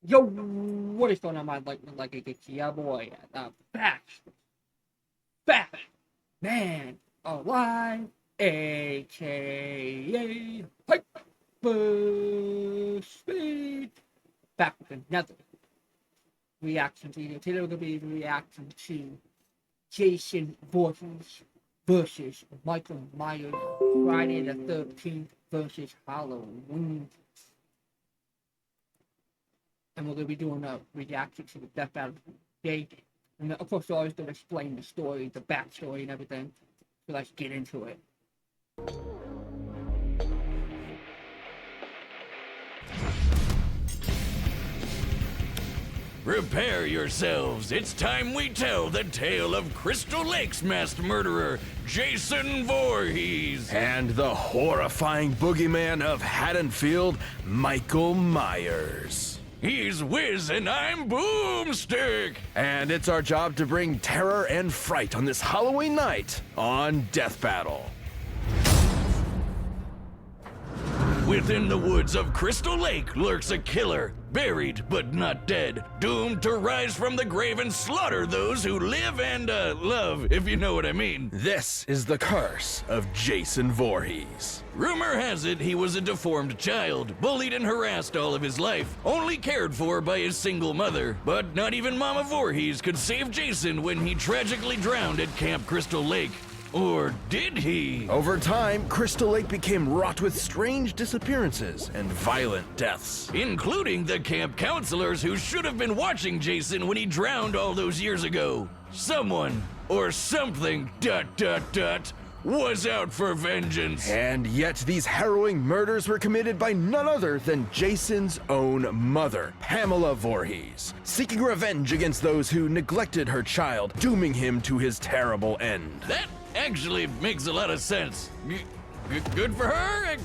Yo, what is going on, my Lightninig Legnds? Yeah, boy, back, man, alive, aka Hyper Speed, back with another reaction video. Today we're gonna be reacting to Jason Voorhees versus Michael Myers, Friday the 13th versus Halloween. And we're going to be doing a reaction to the Death Battle today. And of course, we're always going to explain the story, the backstory, and everything. So let's get into it. Prepare yourselves. It's time we tell the tale of Crystal Lake's masked murderer, Jason Voorhees. And the horrifying boogeyman of Haddonfield, Michael Myers. He's Wiz and I'm Boomstick. And it's our job to bring terror and fright on this Halloween night on Death Battle. Within the woods of Crystal Lake lurks a killer, buried but not dead, doomed to rise from the grave and slaughter those who live and love, if you know what I mean. This is the curse of Jason Voorhees. Rumor has it he was a deformed child, bullied and harassed all of his life, only cared for by his single mother. But not even Mama Voorhees could save Jason when he tragically drowned at Camp Crystal Lake. Or did he? Over time, Crystal Lake became wrought with strange disappearances and violent deaths. Including the camp counselors who should have been watching Jason when he drowned all those years ago. Someone, or something, was out for vengeance. And yet these harrowing murders were committed by none other than Jason's own mother, Pamela Voorhees, seeking revenge against those who neglected her child, dooming him to his terrible end. That actually makes a lot of sense. Good for her,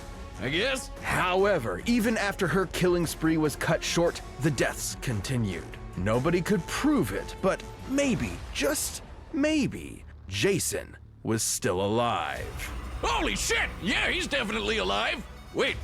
I guess. However, even after her killing spree was cut short, the deaths continued. Nobody could prove it, but maybe, just maybe, Jason was still alive. Holy shit! Yeah, he's definitely alive. Wait,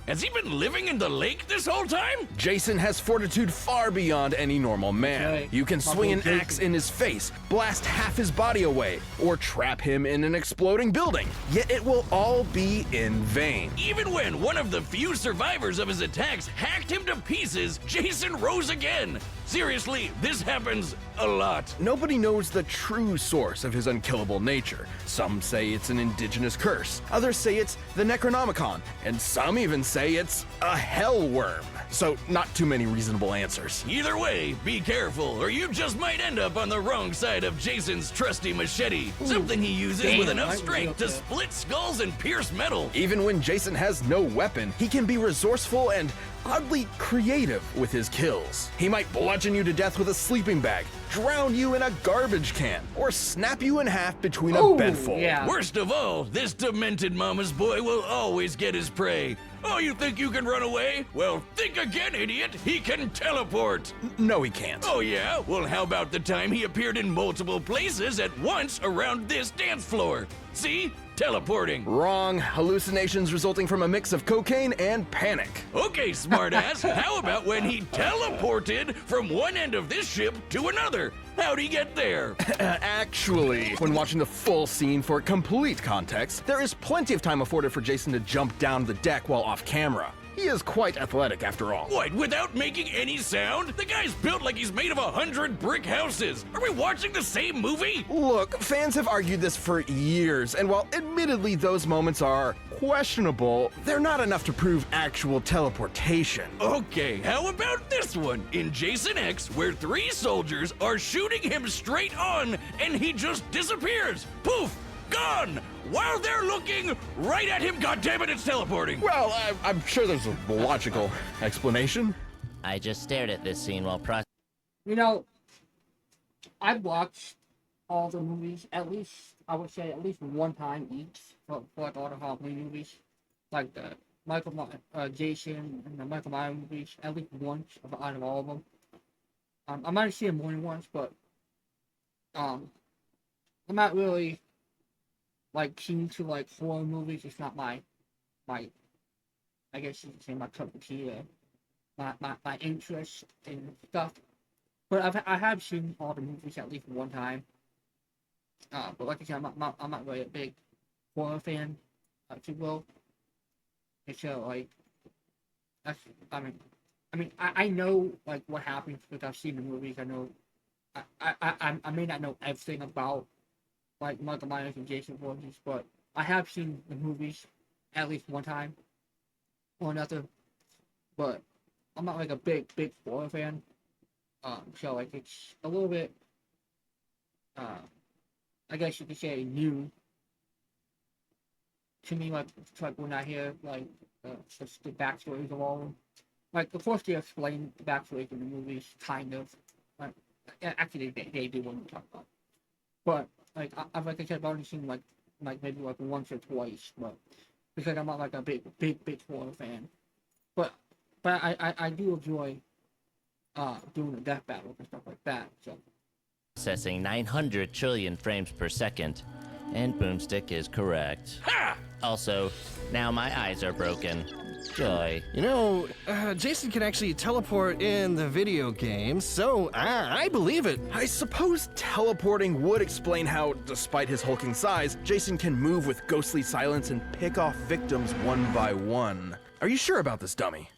has he been living in the lake this whole time? Jason has fortitude far beyond any normal man. Okay. You can swing an axe in his face, blast half his body away, or trap him in an exploding building. Yet it will all be in vain. Even when one of the few survivors of his attacks hacked him to pieces, Jason rose again. Seriously, this happens a lot. Nobody knows the true source of his unkillable nature. Some say it's an indigenous curse, others say it's the Necronomicon, and some even say it's a hell worm. So, not too many reasonable answers. Either way, be careful, or you just might end up on the wrong side of Jason's trusty machete. Something he uses with enough strength to split skulls and pierce metal. Even when Jason has no weapon, he can be resourceful and oddly creative with his kills. He might bludgeon you to death with a sleeping bag, drown you in a garbage can, or snap you in half between a bedful. Yeah. Worst of all, this demented mama's boy will always get his prey. Oh, you think you can run away? Well, think again, idiot. He can teleport. No, he can't. Oh, yeah? Well, how about the time he appeared in multiple places at once around this dance floor? See? Teleporting. Wrong. Hallucinations resulting from a mix of cocaine and panic. Okay, smartass. How about when he teleported from one end of this ship to another? How'd he get there? Actually, when watching the full scene for complete context, there is plenty of time afforded for Jason to jump down the deck while off camera. He is quite athletic after all. What, without making any sound? The guy's built like he's made of 100 brick houses. Are we watching the same movie? Look, fans have argued this for years, and while admittedly those moments are questionable, they're not enough to prove actual teleportation. Okay, how about this one? In Jason X, where 3 soldiers are shooting him straight on, and he just disappears. Poof! Gone! While they're looking right at him, goddammit, it's teleporting! Well, I'm sure there's a logical explanation. I just stared at this scene while processing. You know, I've watched all the movies, at least, I would say, at least one time each, for like all the Halloween movies. Like the Jason and the Michael Myers movies, at least once out of all of them. I might have seen them more than once, but I'm not really like keen to like horror movies. It's not my I guess you could say my cup of tea there. my interest in stuff. But I have seen all the movies at least one time. But like I said, I'm not really a big horror fan, if you will. And so like that's I know like what happens because I've seen the movies. I know I may not know everything about like Michael Myers and Jason Voorhees, but I have seen the movies at least one time or another. But I'm not like a big horror fan. So like it's a little bit, I guess you could say new to me. Like when I hear like the backstories of all of them. Like of course they explain the backstories in the movies, kind of. Like, actually they do when we talk about. But like like I said, I've only seen like maybe like once or twice, but because I'm not like a big horror fan. But I do enjoy doing the death battles and stuff like that. So Processing 900 trillion frames per second. And Boomstick is correct. Ha! Also, now my eyes are broken. Joy. You know, Jason can actually teleport in the video game, so I believe it. I suppose teleporting would explain how, despite his hulking size, Jason can move with ghostly silence and pick off victims one by one. Are you sure about this, dummy?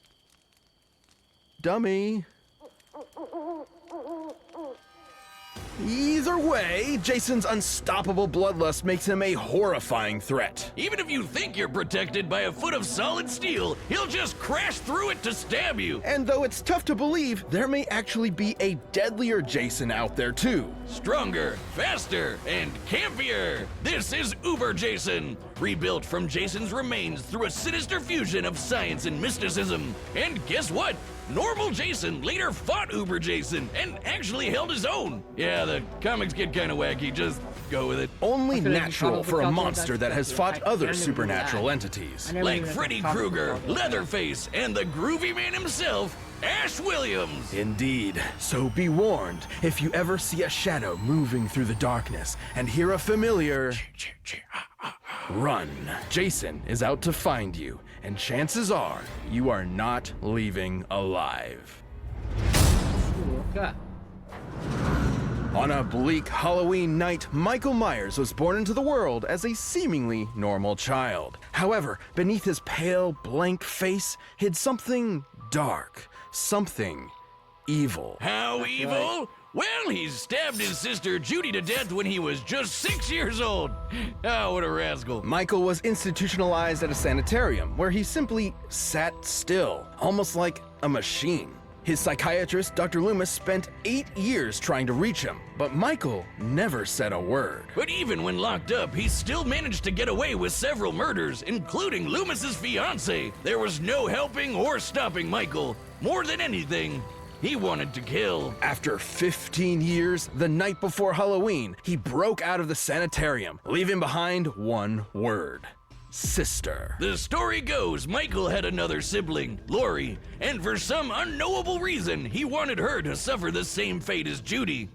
Dummy? Either way, Jason's unstoppable bloodlust makes him a horrifying threat. Even if you think you're protected by a foot of solid steel, he'll just crash through it to stab you. And though it's tough to believe, there may actually be a deadlier Jason out there too. Stronger, faster, and campier. This is Uber Jason, rebuilt from Jason's remains through a sinister fusion of science and mysticism. And guess what? Normal Jason later fought Uber Jason and actually held his own. Yeah, the comics get kind of wacky, just go with it. Only Okay, natural for a probably monster that has that's- fought I never other knew supernatural that. entities. I never Like even Freddy thought Krueger, about that. Leatherface, and the groovy man himself, Ash Williams. Indeed. So be warned, if you ever see a shadow moving through the darkness and hear a familiar, run. Jason is out to find you, and chances are you are not leaving alive. Ooh, okay. On a bleak Halloween night, Michael Myers was born into the world as a seemingly normal child. However, beneath his pale, blank face hid something dark, something evil. How evil? Well, he stabbed his sister Judy to death when he was just 6 years old. Oh, what a rascal. Michael was institutionalized at a sanitarium where he simply sat still, almost like a machine. His psychiatrist, Dr. Loomis, spent 8 years trying to reach him, but Michael never said a word. But even when locked up, he still managed to get away with several murders, including Loomis's fiancée. There was no helping or stopping Michael. More than anything, he wanted to kill. After 15 years, the night before Halloween, he broke out of the sanitarium, leaving behind one word: sister. The story goes Michael had another sibling, Lori, and for some unknowable reason, he wanted her to suffer the same fate as Judy.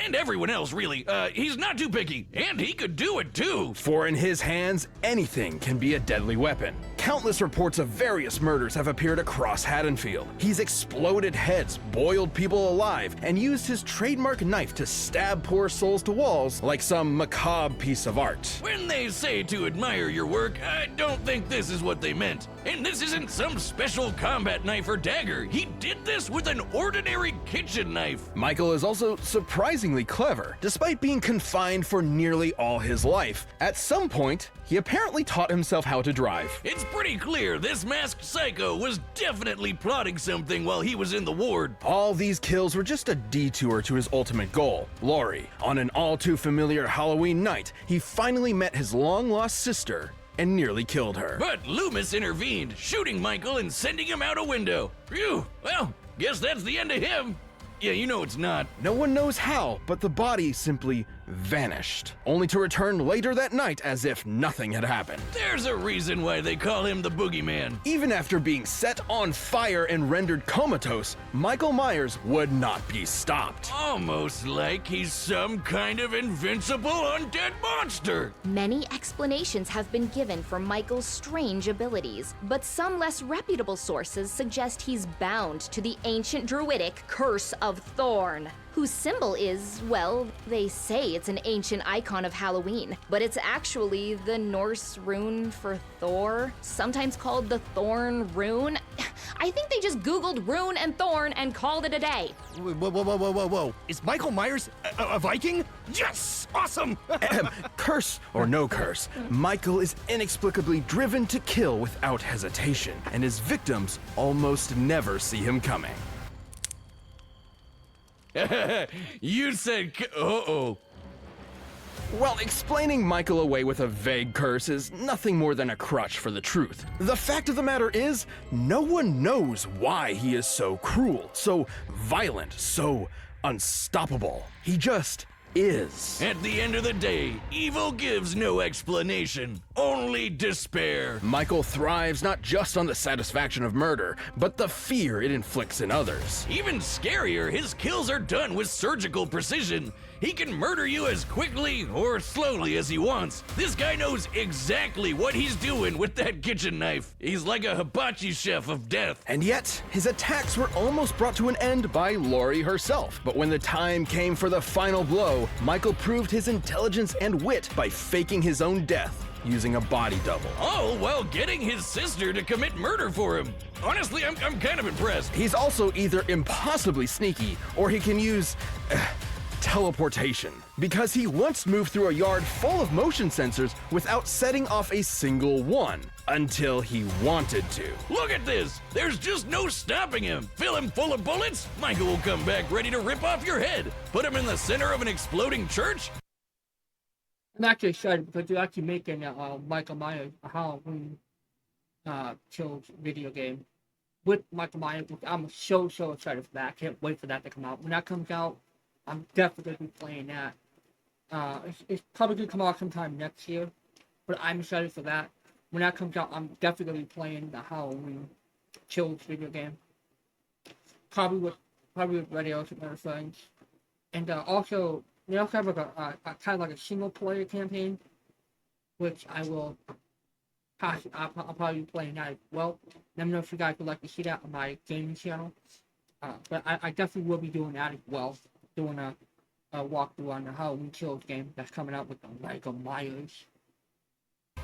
And everyone else, really. He's not too picky, and he could do it too. For in his hands, anything can be a deadly weapon. Countless reports of various murders have appeared across Haddonfield. He's exploded heads, boiled people alive, and used his trademark knife to stab poor souls to walls like some macabre piece of art. When they say to admire your work, I don't think this is what they meant. And this isn't some special combat knife or dagger. He did this with an ordinary kitchen knife. Michael is also surprisingly clever. Despite being confined for nearly all his life, at some point, he apparently taught himself how to drive. It's pretty clear this masked psycho was definitely plotting something while he was in the ward. All these kills were just a detour to his ultimate goal, Lori. On an all too familiar Halloween night, he finally met his long-lost sister and nearly killed her. But Loomis intervened, shooting Michael and sending him out a window. Phew, well, guess that's the end of him. Yeah, you know it's not. No one knows how, but the body simply vanished, only to return later that night as if nothing had happened. There's a reason why they call him the Boogeyman. Even after being set on fire and rendered comatose, Michael Myers would not be stopped. Almost like he's some kind of invincible undead monster. Many explanations have been given for Michael's strange abilities, but some less reputable sources suggest he's bound to the ancient druidic Curse of Thorn, whose symbol is, well, they say it's an ancient icon of Halloween, but it's actually the Norse rune for Thor, sometimes called the Thorn Rune. I think they just Googled rune and thorn and called it a day. Whoa. Is Michael Myers a Viking? Yes! Awesome! Curse or no curse, Michael is inexplicably driven to kill without hesitation, and his victims almost never see him coming. You said, uh-oh. While explaining Michael away with a vague curse is nothing more than a crutch for the truth, the fact of the matter is, no one knows why he is so cruel, so violent, so unstoppable. He just is. At the end of the day, evil gives no explanation, only despair. Michael thrives not just on the satisfaction of murder, but the fear it inflicts in others. Even scarier, his kills are done with surgical precision. He can murder you as quickly or slowly as he wants. This guy knows exactly what he's doing with that kitchen knife. He's like a hibachi chef of death. And yet, his attacks were almost brought to an end by Laurie herself. But when the time came for the final blow, Michael proved his intelligence and wit by faking his own death using a body double. All while getting his sister to commit murder for him. Honestly, I'm kind of impressed. He's also either impossibly sneaky, or he can use teleportation, because he once moved through a yard full of motion sensors without setting off a single one, until he wanted to. Look at this! There's just no stopping him. Fill him full of bullets, Michael will come back ready to rip off your head. Put him in the center of an exploding church. I'm actually excited because they're actually making Michael Myers a Halloween Kills video game with Michael Myers. I'm so excited for that. I can't wait for that to come out. When that comes out, I'm definitely going to be playing that. It's probably going to come out sometime next year, but I'm excited for that. When that comes out, I'm definitely going to be playing the Halloween Kills video game. Probably with radios and other things. And also, they also have a kind of like a single player campaign, which I'll probably be playing that as well. Let me know if you guys would like to see that on my gaming channel. But I definitely will be doing that as well. Doing a walkthrough on the Halloween Kills game that's coming out with the Michael Myers.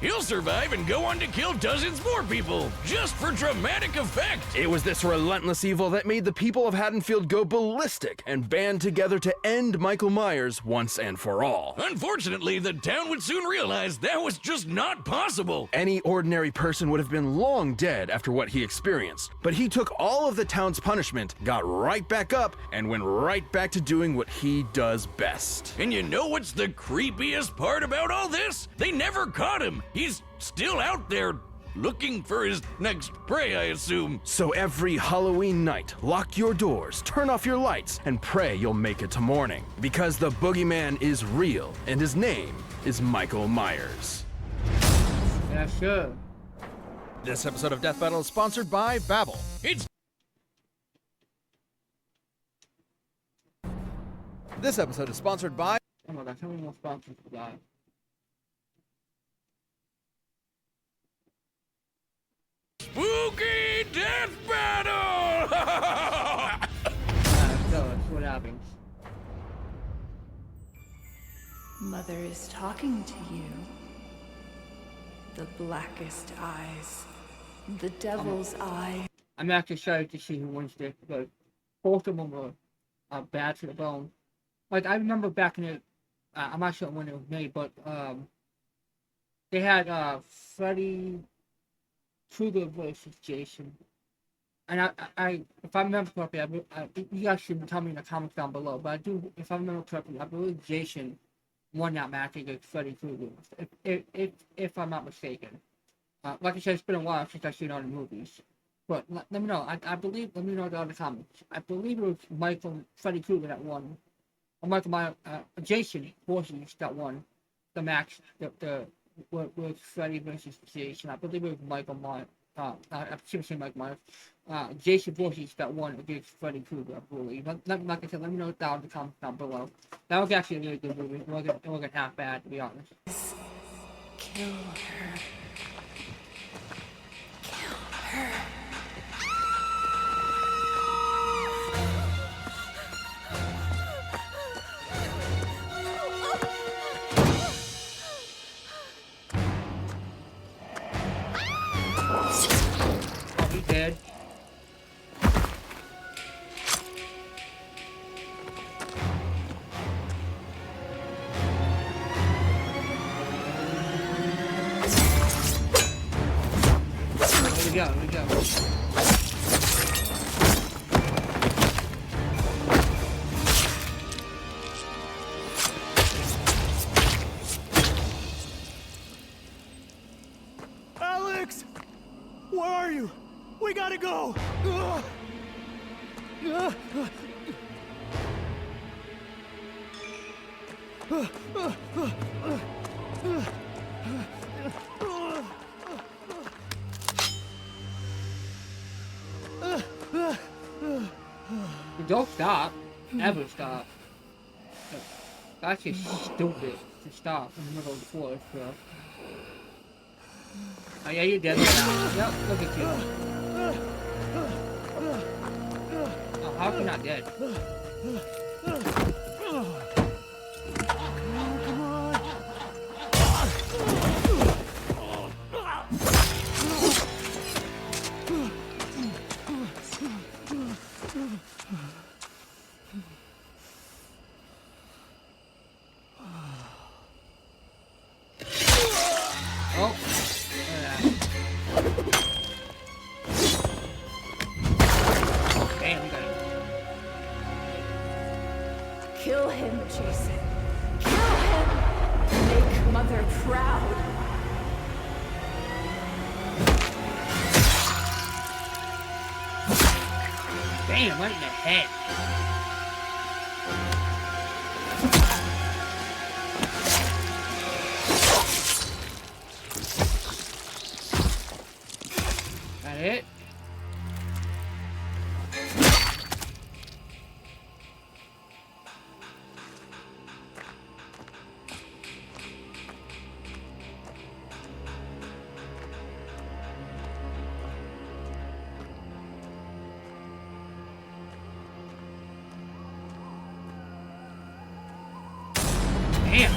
He'll survive and go on to kill dozens more people, just for dramatic effect. It was this relentless evil that made the people of Haddonfield go ballistic and band together to end Michael Myers once and for all. Unfortunately, the town would soon realize that was just not possible. Any ordinary person would have been long dead after what he experienced, but he took all of the town's punishment, got right back up, and went right back to doing what he does best. And you know what's the creepiest part about all this? They never caught him. He's still out there looking for his next prey, I assume. So every Halloween night, lock your doors, turn off your lights, and pray you'll make it to morning. Because the boogeyman is real, and his name is Michael Myers. Yeah, sure. This episode of Death Battle is sponsored by Babbel. It's This episode is sponsored by... Oh my gosh, how many more sponsors we got? Spooky Death Battle! So that's what happens. Mother is talking to you. The blackest eyes. The devil's eye. I'm actually excited to see who wins this because both of them were bad to the bone. Like, I remember back in the... I'm not sure when it was made, but they had Freddy Krueger versus Jason. And I if I remember correctly, you guys should tell me in the comments down below, but if I remember correctly, I believe Jason won that match against Freddy Krueger, if I'm not mistaken. Like I said, it's been a while since I've seen all the movies. But let me know. I believe, let me know down in the comments. I believe it was Freddy Krueger that won Michael Myers, Jason Voorhees that won the match. With Freddy versus Jason. I believe it was Michael Myers. I should say Michael Myers. Jason Voorhees that won against Freddy Krueger, I believe. Like I said, let me know down in the comments down below. That was actually a really good movie. It wasn't half bad, to be honest. Kill her. Kill her. Oh, he's dead. There we go. Alex! Where are you? We gotta go! Don't stop. Ever stop. That's just stupid to stop in the middle of the forest, bro. Oh yeah, you're dead now. Yep, look at you. Oh, how come you're not dead? Oh, damn, we got it. Kill him, Jason. Kill him! Make Mother proud. Damn, right in the head. That it? Damn.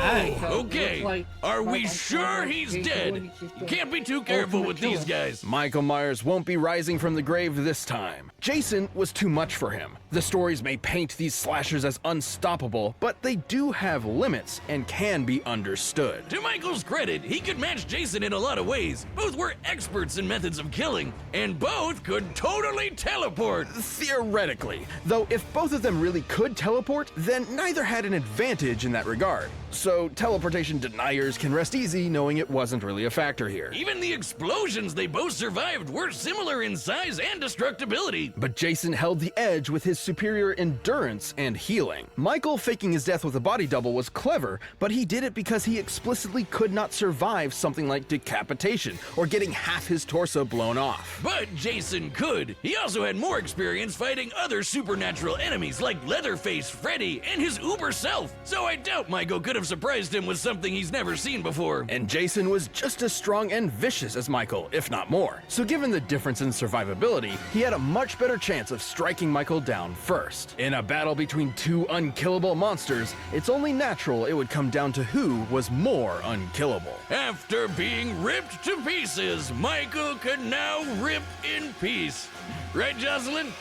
Alright, so it Okay, looks like are we Michael sure Myers, he's Jason dead? Voorhees is You the can't be too careful ultimate with these killer. guys. Michael Myers won't be rising from the grave this time. Jason was too much for him. The stories may paint these slashers as unstoppable, but they do have limits and can be understood. To Michael's credit, he could match Jason in a lot of ways. Both were experts in methods of killing, and both could totally teleport. Theoretically, though if both of them really could teleport, then neither had an advantage in that regard. So teleportation deniers can rest easy knowing it wasn't really a factor here. Even the explosions they both survived were similar in size and destructibility. But Jason held the edge with his superior endurance and healing. Michael faking his death with a body double was clever, but he did it because he explicitly could not survive something like decapitation or getting half his torso blown off. But Jason could. He also had more experience fighting other supernatural enemies like Leatherface, Freddy, and his uber self. So I doubt Michael could have surprised him with something he's never seen before. And Jason was just as strong and vicious as Michael, if not more. So given the difference in survivability, he had a much better chance of striking Michael down first. In a battle between two unkillable monsters, it's only natural it would come down to who was more unkillable. After being ripped to pieces, Michael could now rip in peace. Right, Jocelyn?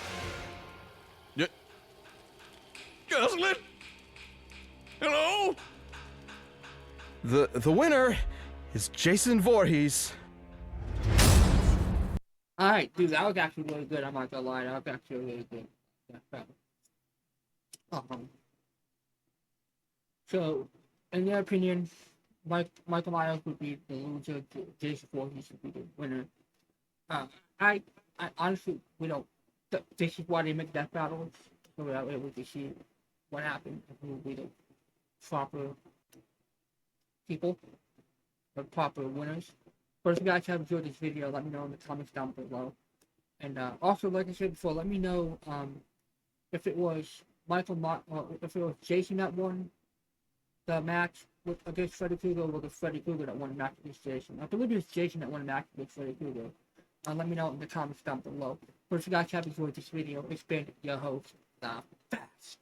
Jocelyn? Hello? The winner is Jason Voorhees. Alright, dude, that was actually really good. I'm not gonna lie, that was actually really good. Yeah, so, in your opinion, Michael Myers would be the loser, Jason Voorhees would be the winner. I honestly, we don't. This is why they make death battles, so that way we can see what happened, and who will be the proper people, the proper winners. But if you guys have enjoyed this video, let me know in the comments down below. And also, like I said before, let me know if it was if it was Jason that won the match against Freddy Krueger, or was it Freddy Krueger that won the match against Jason? I believe it was Jason that won the match against Freddy Krueger. Let me know in the comments down below. But if you guys have enjoyed this video, it's been your host, the Fast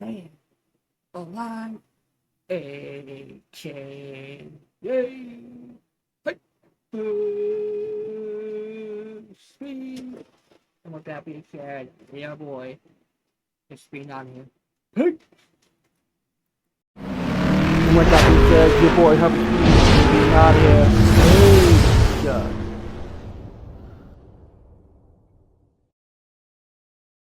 Man Alive, A.K. Yay! Hey! Sweet! And with that being said, yeah boy, it's been on here. Hey! And with that being said, your boy Hubbard being out here. Hey!